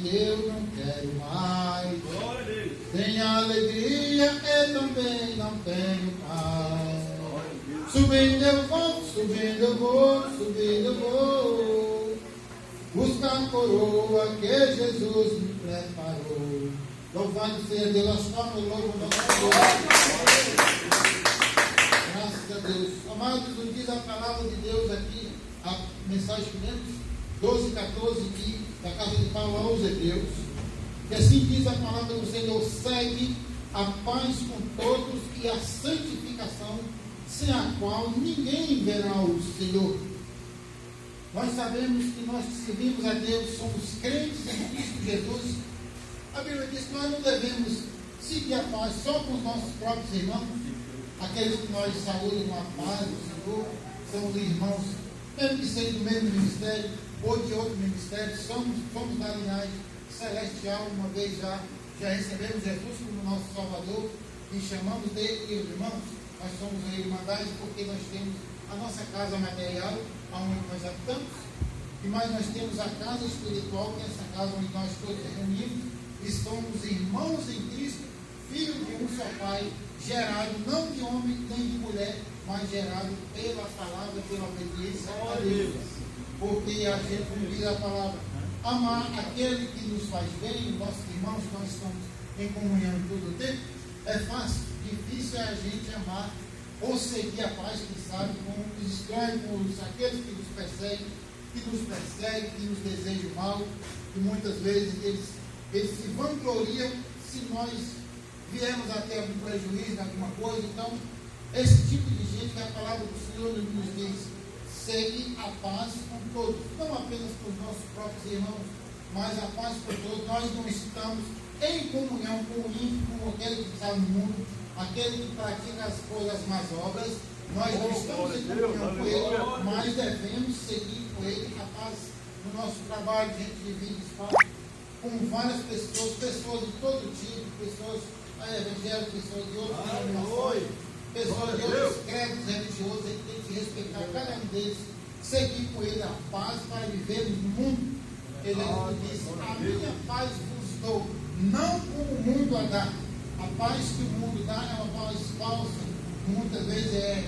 e eu não quero mais. Tenho alegria e também não tenho paz. Subindo eu vou, subindo eu vou, subindo eu vou, buscar a coroa que Jesus me preparou. Louvado seja Deus, nós estamos louvando o nosso Deus. Graças a Deus. Amados, nos diz a palavra de Deus aqui, a mensagem que lemos, 12, 14, da carta de Paulo aos Hebreus. E assim diz a palavra do Senhor: segue a paz com todos e a santificação, sem a qual ninguém verá o Senhor. Nós sabemos que nós que servimos a Deus somos crentes em Cristo Jesus. A Bíblia diz que nós não devemos seguir a paz só com os nossos próprios irmãos, aqueles que nós saúdamos com a paz do Senhor, são os irmãos, mesmo que seja do mesmo ministério ou de outro ministério, somos da linhagem celestial. Uma vez já recebemos Jesus como nosso Salvador e chamamos dele irmãos. Nós somos a Irmandade porque nós temos a nossa casa material, onde nós habitamos, mas nós temos a casa espiritual, que é essa casa onde nós todos reunimos, e somos irmãos em Cristo, filhos de um só Pai, gerado não de homem nem de mulher, mas gerado pela palavra, pela obediência a Deus. Porque a gente, como diz a palavra, amar aquele que nos faz bem, nossos irmãos, nós estamos em comunhão todo o tempo, é fácil. Difícil é a gente amar ou seguir a paz, que sabe, com os estranhos, com aqueles que nos perseguem, que nos desejam mal, e muitas vezes eles se vangloriam se nós viermos a ter algum prejuízo em alguma coisa. Então, esse tipo de gente que a palavra do Senhor nos diz: segue a paz com todos, não apenas com os nossos próprios irmãos, mas a paz com todos. Nós não estamos em comunhão com o ímpio, com aquele que está no mundo, aquele que pratica as coisas más obras. Nós não estamos em comunhão com ele, mas devemos seguir com ele a paz. No nosso trabalho, a gente divide espaço com várias pessoas de todo tipo, pessoas evangélicas, pessoas de outras denominações, pessoas de outros credos religiosos. A gente tem que respeitar cada um deles, seguir com ele a paz para viver no mundo. Ele disse: a minha paz vos dou, não como o mundo a dá. A paz que o mundo dá é uma paz falsa, muitas vezes é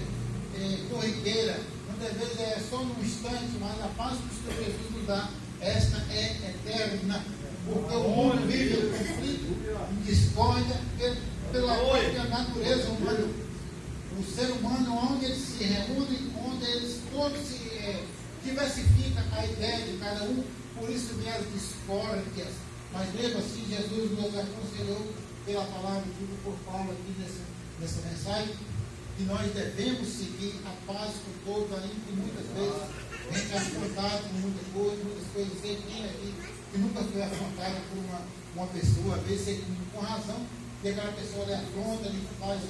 corriqueira, muitas vezes é só num instante, mas a paz que o Senhor Jesus nos dá, esta é eterna, porque o mundo vive em conflito, em discórdia, pela própria natureza humana. O ser humano, onde eles se reúnem, onde eles todos se diversificam a ideia de cada um, por isso vem as discórdias. Mas mesmo assim, Jesus nos aconselhou pela palavra dita por Paulo aqui nessa mensagem, que nós devemos seguir a paz com todos, ainda que muitas vezes a gente é afrontado com muitas coisas. Sei quem aqui que nunca foi afrontado por uma pessoa, às vezes com razão, que aquela pessoa lhe afronta, lhe faz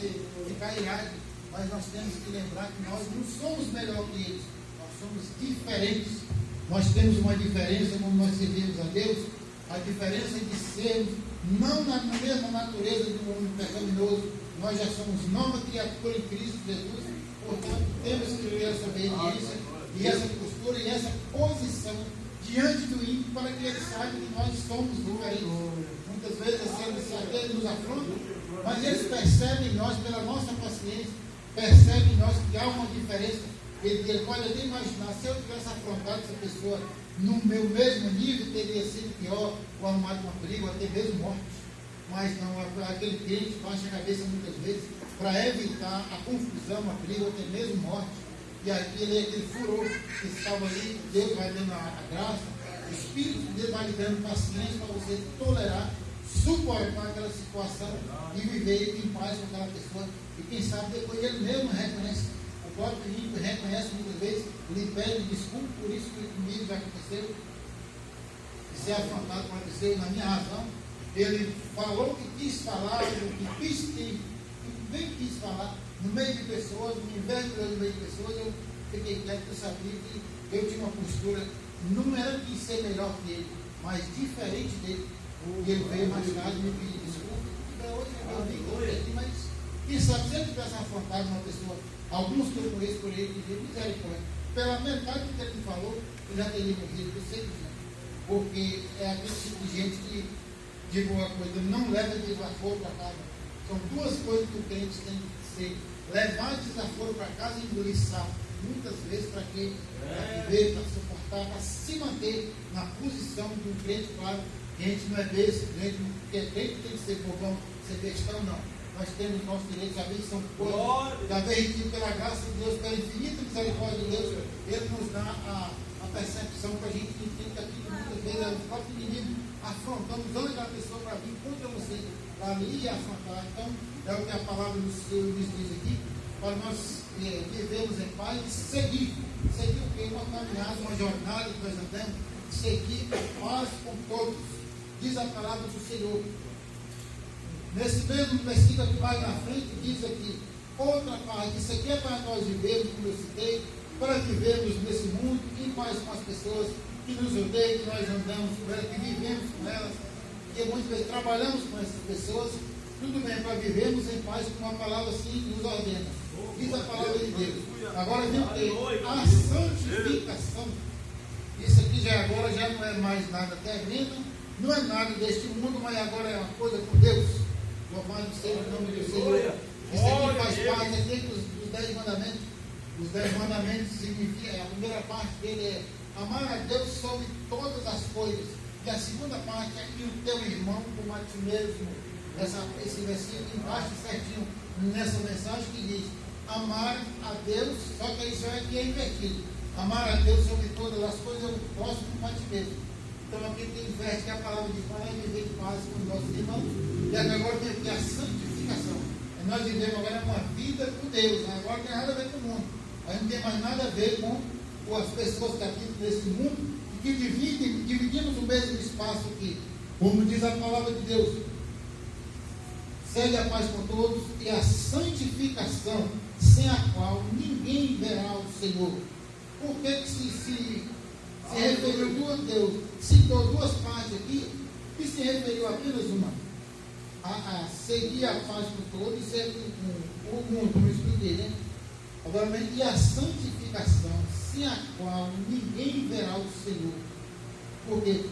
ficar irado. Mas nós temos que lembrar que nós não somos melhor que eles, nós somos diferentes. Nós temos uma diferença quando nós servimos a Deus, a diferença de sermos não na mesma natureza do mundo pecaminoso. Nós já somos nova criatura em Cristo Jesus, portanto temos que ter essa obediência e essa postura e essa posição diante do ímpio, para que ele saiba que nós somos diferentes. Muitas vezes eles nos afrontam, mas eles percebem em nós, pela nossa paciência, percebem em nós que há uma diferença. Ele pode até imaginar: se eu tivesse afrontado essa pessoa no meu mesmo nível, teria sido pior, ou arrumado uma briga, ou até mesmo morte. Mas não, aquele crente baixa a cabeça muitas vezes para evitar a confusão, a briga, ou até mesmo morte. E aquele furor que estava ali, Deus vai dando a graça, o Espírito de Deus vai lhe dando paciência para você tolerar, suportar aquela situação e viver em paz com aquela pessoa. E quem sabe depois ele mesmo reconhece. O próprio ímpio reconhece muitas vezes, lhe pede desculpa por isso que comigo já aconteceu, de ser afrontado, aconteceu na minha razão. Ele falou o que quis falar, o que bem quis falar, no meio de pessoas, no inverno no meio de pessoas. Eu fiquei quieto, eu sabia que eu tinha uma postura, não era de ser melhor que ele, mas diferente dele. E ele veio mais tarde me pedir desculpa. Hoje eu nem aqui, mas quem sabe se ele tivesse afrontado uma pessoa, alguns que eu conheço por ele, pediram misericórdia, pela metade do que ele me falou, eu já teria morrido, eu sei que já. porque é aquele tipo de gente que, digo uma coisa, não leva desaforo para casa. São duas coisas que o crente tem que ser: levar desaforo para casa e engolir sapo. Muitas vezes, para quê? Para viver, para suportar, para se manter na posição de um crente. Claro, a gente não é besta, crente tem que ser bobão, ser bestão, não. Nós temos nossos direitos, às vezes são coisas, às vezes, pela graça de Deus, pela infinita misericórdia de Deus, Ele nos dá a percepção para a gente entender que aquilo muitas vezes é o próprio inimigo afrontando, usando aquela pessoa para vir contra você, para ali e afrontar. Então, é o que a palavra do Senhor nos diz aqui, para nós vivermos em paz e seguir o que? Uma caminhada, uma jornada que nós andamos, seguir a paz com todos, diz a palavra do Senhor. Nesse mesmo versículo que vai na frente, diz aqui, outra parte, isso aqui é para nós vivermos, como eu citei, para vivermos nesse mundo em paz com as pessoas que nos odeiam, que nós andamos com elas, que vivemos com elas, que muitas vezes trabalhamos com essas pessoas, tudo bem, para vivermos em paz com uma palavra assim nos ordena. Diz a palavra de Deus. Agora vem o que? A santificação. Isso aqui agora já não é mais nada terreno, não é nada deste mundo, mas agora é uma coisa com Deus. Louvado seja o nome do Senhor. Isso aqui faz parte aqui dos 10 mandamentos. Os 10 mandamentos significa, a primeira parte dele é amar a Deus sobre todas as coisas. E a segunda parte é e o teu irmão como a ti mesmo. Esse versículo embaixo certinho nessa mensagem que diz amar a Deus, só que isso aqui é invertido. Amar a Deus sobre todas as coisas é o próximo como a ti mesmo. Então aqui tem inverte que a palavra de paz é viver em paz com os nossos irmãos. E agora tem aqui a santificação. Nós vivemos agora uma vida com Deus, né? Agora não tem nada a ver com o mundo. Aí não tem mais nada a ver com as pessoas que habitam nesse mundo e que dividimos o mesmo espaço aqui. Como diz a palavra de Deus. Segue a paz com todos e a santificação, sem a qual ninguém verá o Senhor. Por que se referiu duas Deus? Citou duas partes aqui e se referiu apenas uma. A seguir a paz com todos e ser com o mundo, como eu expliquei, né? Agora, e a santificação, sem a qual ninguém verá o Senhor. Porque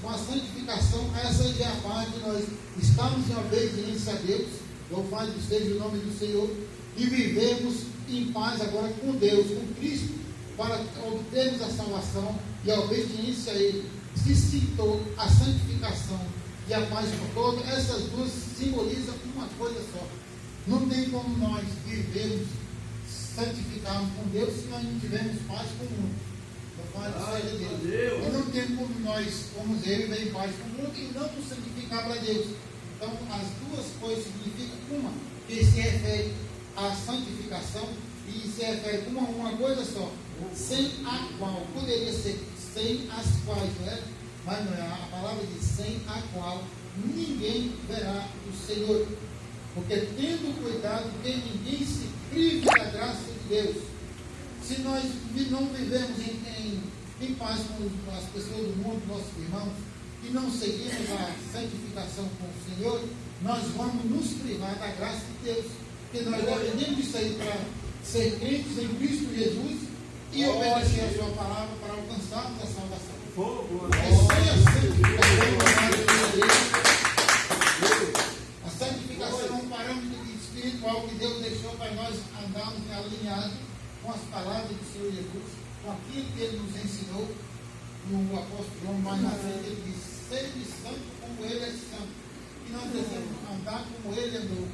com a santificação, essa é a parte de nós estamos em obediência a Deus, louvado seja o nome do Senhor, e vivemos em paz agora com Deus, com Cristo, para obtermos a salvação e a obediência a Ele. Se citou a santificação e a paz por todos, essas duas simbolizam uma coisa só. Não tem como nós vivermos, santificarmos com Deus se nós não tivermos paz com o mundo. E não tem como nós, como ele, viver em paz com o mundo e não nos santificar para Deus. Então, as duas coisas significam uma, que se refere à santificação e se refere a uma coisa só, sem a qual, poderia ser sem as quais, não é? Mas não é, a palavra diz sem a qual ninguém verá o Senhor. Porque tendo cuidado que ninguém se prive da graça de Deus. Se nós não vivemos em paz com as pessoas do mundo, nossos irmãos, e não seguimos a santificação com o Senhor, nós vamos nos privar da graça de Deus. Porque nós dependemos disso aí para ser crentes em Cristo Jesus e obedecer a sua palavra para alcançarmos a salvação. A santificação é um parâmetro espiritual que Deus deixou para nós andarmos alinhados com as palavras do Senhor Jesus, com aquilo que Ele nos ensinou. No apóstolo João, mais na frente, ele diz: sede santo como Ele é santo. E nós devemos andar como Ele andou.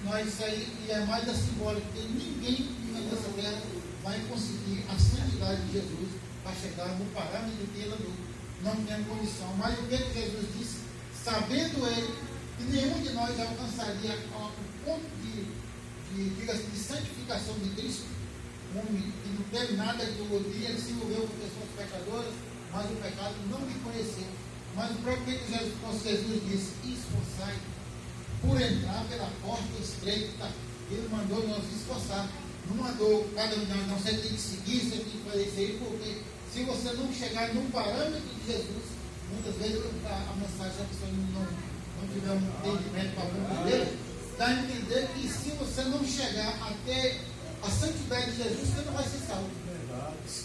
Nós, isso aí é mais da simbólica, porque ninguém nessa terra vai conseguir a santidade de Jesus para chegar no parâmetro que Ele andou. Não tem condição. Mas o que Jesus disse? Sabendo Ele que nenhum de nós alcançaria o ponto de santificação de Cristo, que não teve nada que o dia, ele se envolveu com pessoas pecadoras, mas o pecado não lhe conheceu. Mas o próprio Jesus disse: esforçai por entrar pela porta estreita. Ele mandou nós esforçar. Não mandou cada um de nós, não, você tem que seguir, você tem que fazer isso aí, porque se você não chegar no parâmetro de Jesus, muitas vezes a mensagem, a pessoa não tiver um entendimento para compreender, dá a entender que se você não chegar até a santidade de Jesus, você não vai ser salvo.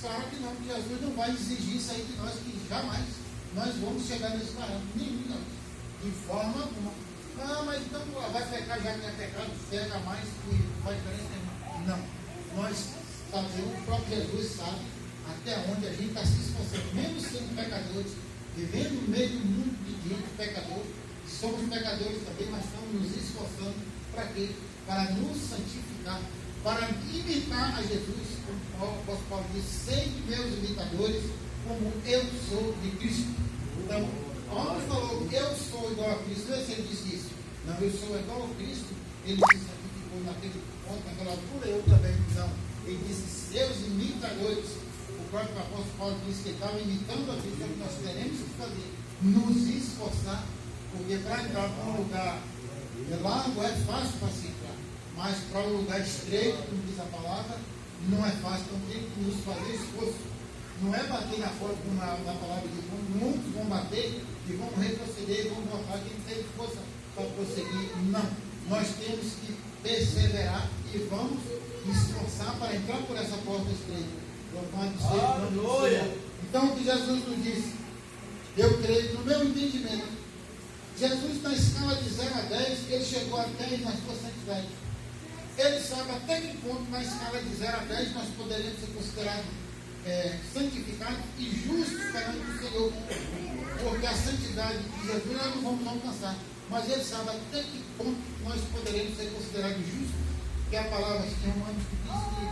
Claro que não, Jesus não vai exigir isso aí de nós, que jamais. nós vamos chegar nesse parâmetro. Nenhum, de forma alguma. Ah, mas então vai pecar, já que é pecado, pega mais e vai diferente. Não. Nós sabemos, o próprio Jesus sabe até onde a gente está se esforçando, mesmo sendo pecadores, vivendo no meio do mundo de gente pecador, somos pecadores também, mas estamos nos esforçando para quê? Para nos santificar, para imitar a Jesus, como o apóstolo Paulo diz, sede meus imitadores, como eu sou de Cristo. Então, quando falou, eu sou igual a Cristo, não é se ele disse isso. Não, eu sou igual a Cristo, ele se santificou naquele ponto, naquela altura, eu também não. Ele disse, seus imitadores. O próprio apóstolo Paulo disse que ele estava imitando a Cristo, que nós teremos que fazer, nos esforçar, porque para entrar para um lugar largo é fácil para se entrar, mas para um lugar estreito, como diz a palavra, não é fácil, então tem que nos fazer esforço. Não é bater na força na palavra de Deus, muitos vão bater e vão retroceder, vão voltar, quem tem força para prosseguir. Não, nós temos que perseverar e vamos esforçar para entrar por essa porta estreita. Então o que Jesus nos disse, eu creio, no meu entendimento, Jesus na escala de 0 a 10, ele chegou a 10 na sua santidade. Ele sabe até que ponto na escala de 0 a 10 nós poderíamos ser considerados santificados e justos perante o Senhor. Porque a santidade de Jesus nós não vamos alcançar. Mas ele sabe até que ponto nós poderemos ser considerados justos. Que a palavra de Romanos que diz que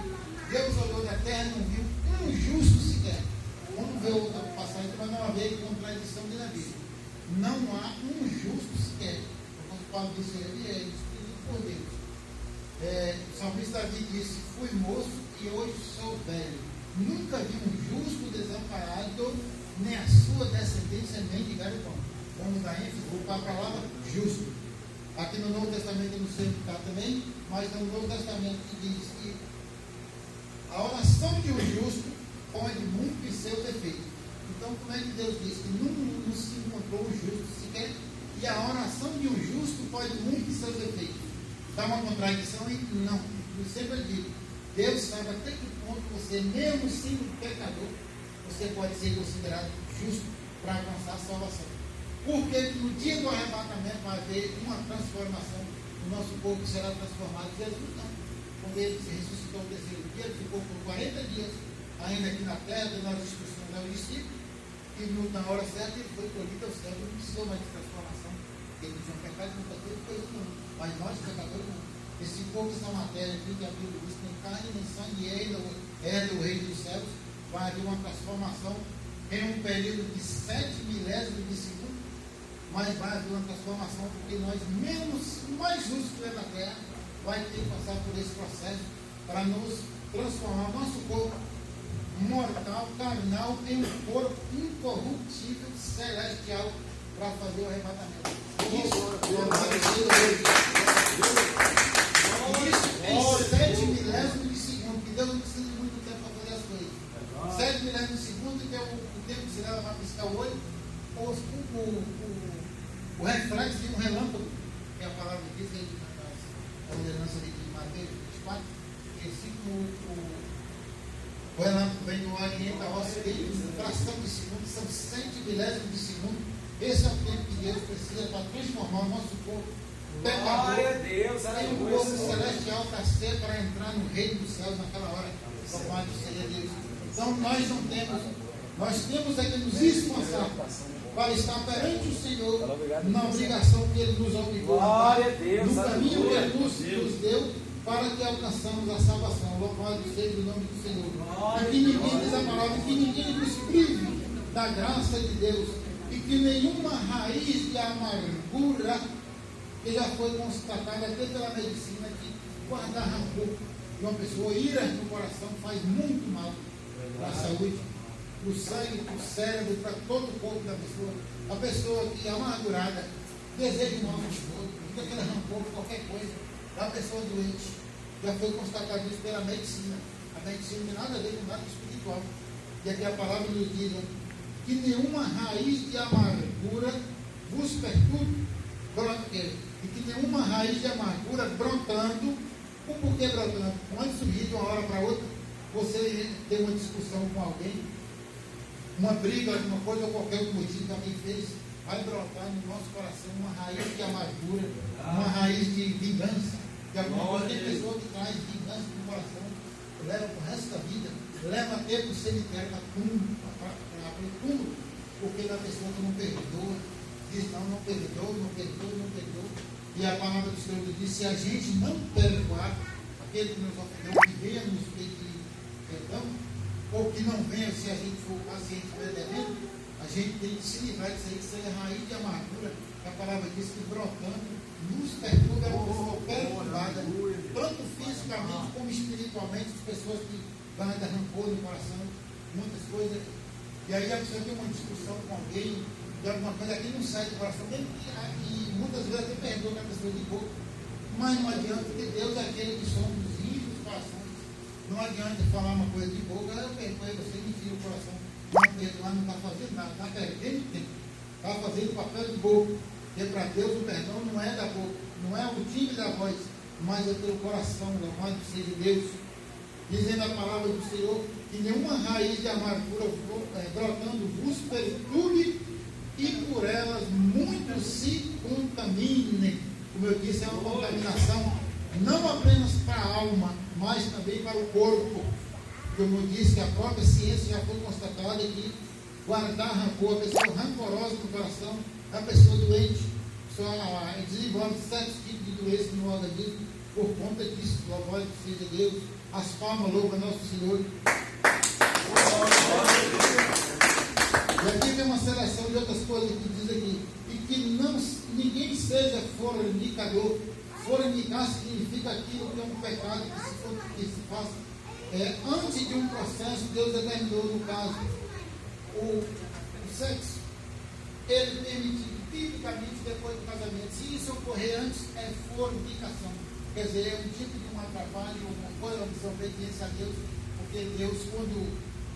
Deus olhou da terra e não viu um justo sequer. Vamos ver outra passagem, mas não haver contradição de na Bíblia. Não há um justo sequer. O Paulo disse, ele é escrito por Deus. O salmista Davi disse, fui moço e hoje sou velho. Nunca vi um justo desamparado, nem a sua descendência mendigar o pão. Vamos dar ênfase para a palavra justo. Aqui no Novo Testamento, eu não sei o que está também, mas no Novo Testamento que diz que a oração de um justo pode muito em seus efeitos. Então, como é que Deus diz que não se encontrou um justo sequer? E a oração de um justo pode muito em seus efeitos. Dá uma contradição e não. Eu sempre digo, Deus sabe até que ponto você, mesmo sendo pecador, você pode ser considerado justo para alcançar a salvação. Porque no dia do arrebatamento vai haver uma transformação. O nosso corpo será transformado. Jesus não. Quando ele se ressuscitou no terceiro dia, ele ficou por 40 dias ainda aqui na terra, dando as instruções aos discípulos. E na hora certa ele foi colhido ao céu. Ele não precisou mais de transformação. Ele não tinha pecado, nunca teve coisa nenhuma. Mas nós, pecadores, não. Esse corpo, essa matéria, que a Bíblia diz, nem carne nem sangue, é do reino dos céus. Vai haver uma transformação em um período de 7 milésimos de segundo. Mas vai haver uma transformação, porque nós, menos o mais justo que é na terra, vai ter que passar por esse processo para nos transformar o nosso corpo mortal, carnal, em um corpo incorruptível, celestial, para fazer o arrebatamento. Isso em 7 milésimos de segundo, que Deus não precisa de muito tempo para fazer as coisas. 7 milésimos de segundo, que é o tempo que se leva para piscar o olho, o reflexo de um relâmpago, que é a palavra que diz aí na ordenança de Mateus 24, que assim como o relâmpago vem do oriente a ocidente, fração de segundo, são 100 milésimos de segundo. Esse é o tempo que Deus precisa para transformar o nosso corpo pecador em um corpo celestial para entrar no reino dos céus naquela hora. Louvado seja Deus. Então nós temos é que nos esforçar para estar perante o Senhor na obrigação que Ele nos obrigou, no caminho que Ele nos deu, para que alcançamos a salvação. Louvado seja o nome do Senhor. E que ninguém, diz a palavra, que ninguém nos prive da graça de Deus, e que nenhuma raiz de amargura, que já foi constatada até pela medicina, que guardar rancor de uma pessoa, ira no coração, faz muito mal para a saúde, para o sangue, para o cérebro, para todo o corpo da pessoa. A pessoa que é amargurada, deseja mal para o outro, fica aquele rancor por qualquer coisa. A pessoa doente, já foi constatado isso pela medicina. A medicina não tem nada a ver com nada espiritual. E aqui a palavra nos diz que nenhuma raiz de amargura vos perturbe, e que nenhuma raiz de amargura brotando. O porquê brotando? Pode surgir de uma hora para outra, você tem uma discussão com alguém, uma briga, alguma coisa, ou qualquer motivo que alguém fez, vai brotar no nosso coração uma raiz de amargura, uma raiz de vingança. De alguma coisa, tem pessoa que traz vingança no coração, leva para o resto da vida, leva até para o cemitério, para o túmulo, porque da pessoa que não perdoa, diz não perdoa. E a palavra do Senhor diz: se a gente não perdoar aquele que nos ofendeu, que venha nos pedir perdão, ou que não venha, se a gente for paciente verdadeiro, a gente tem que se livrar disso aí, que isso aí é raiz de amargura. A palavra diz que brotando nos perturba, é uma pessoa perturbada, tanto fisicamente como espiritualmente, as pessoas que guardam rancor no coração, muitas coisas. E aí a pessoa tem uma discussão com alguém, de alguma coisa que não sai do coração, e muitas vezes até perdoa a pessoa de boca, mas não adianta, porque Deus é aquele que somos os íntimos dos corações. Não adianta falar uma coisa de boca, eu perdoei você, mentira o coração. Não perdoar não está fazendo nada, está perdendo tempo, está fazendo papel de boca. Porque para Deus o perdão não é da boca, não é o timbre da voz, mas é pelo coração, louvado seja Deus. Dizendo a palavra do Senhor, que nenhuma raiz de amargura brotando vos perturbe, e por elas muitos se contaminem. Como eu disse, é uma contaminação não apenas para a alma, mas também para o corpo. Como eu disse, que a própria ciência já foi constatada que guardar rancor, a pessoa rancorosa no coração, é a pessoa doente, só desenvolve certos tipos de doença no organismo por conta disso. Louvado seja Deus. As palmas louvam nosso Senhor. E aqui tem uma seleção de outras coisas que diz aqui. E que ninguém seja fornicador. Fornicar significa aquilo que é um pecado que se faça. Antes de um processo, Deus determinou, no caso, o sexo. Ele permitiu, tipicamente, depois do casamento. Se isso ocorrer antes, é fornicação. Quer dizer, é um tipo de um atrapalho, uma coisa, uma desobediência a Deus. Porque Deus,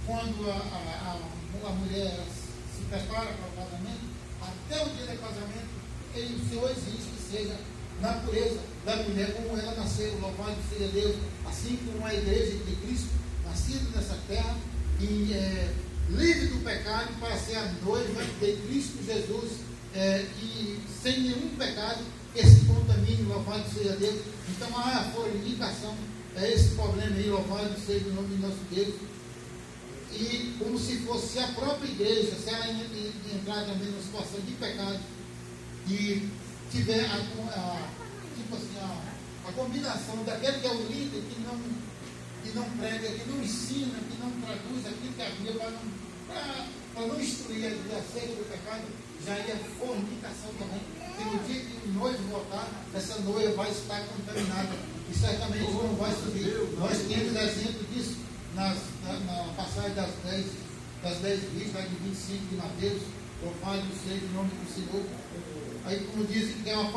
quando a mulher se prepara para o casamento, até o dia do casamento, o Senhor exige que seja na pureza da mulher como ela nasceu. Louvado seja Deus. Assim como a igreja de Cristo, nascida nessa terra, e livre do pecado, para ser a noiva de Cristo Jesus, e sem nenhum pecado que se contamine. Louvado seja Deus. Então a fornicação é esse problema aí. Louvado seja o nome do nosso Deus. E como se fosse a própria igreja, se ela entrar também numa situação de pecado e tiver a combinação daquele que é o líder, que não prega, que não ensina, que não traduz aquilo que é a Bíblia, para não instruir acerca do pecado, já é fornicação também. E no dia que o noivo voltar, essa noiva vai estar contaminada e certamente não vai subir. Nós temos exemplo disso na passagem das 10 vídeos, lá de 25 de Mateus. Louvado seja o nome do Senhor. Aí, como dizem, que é uma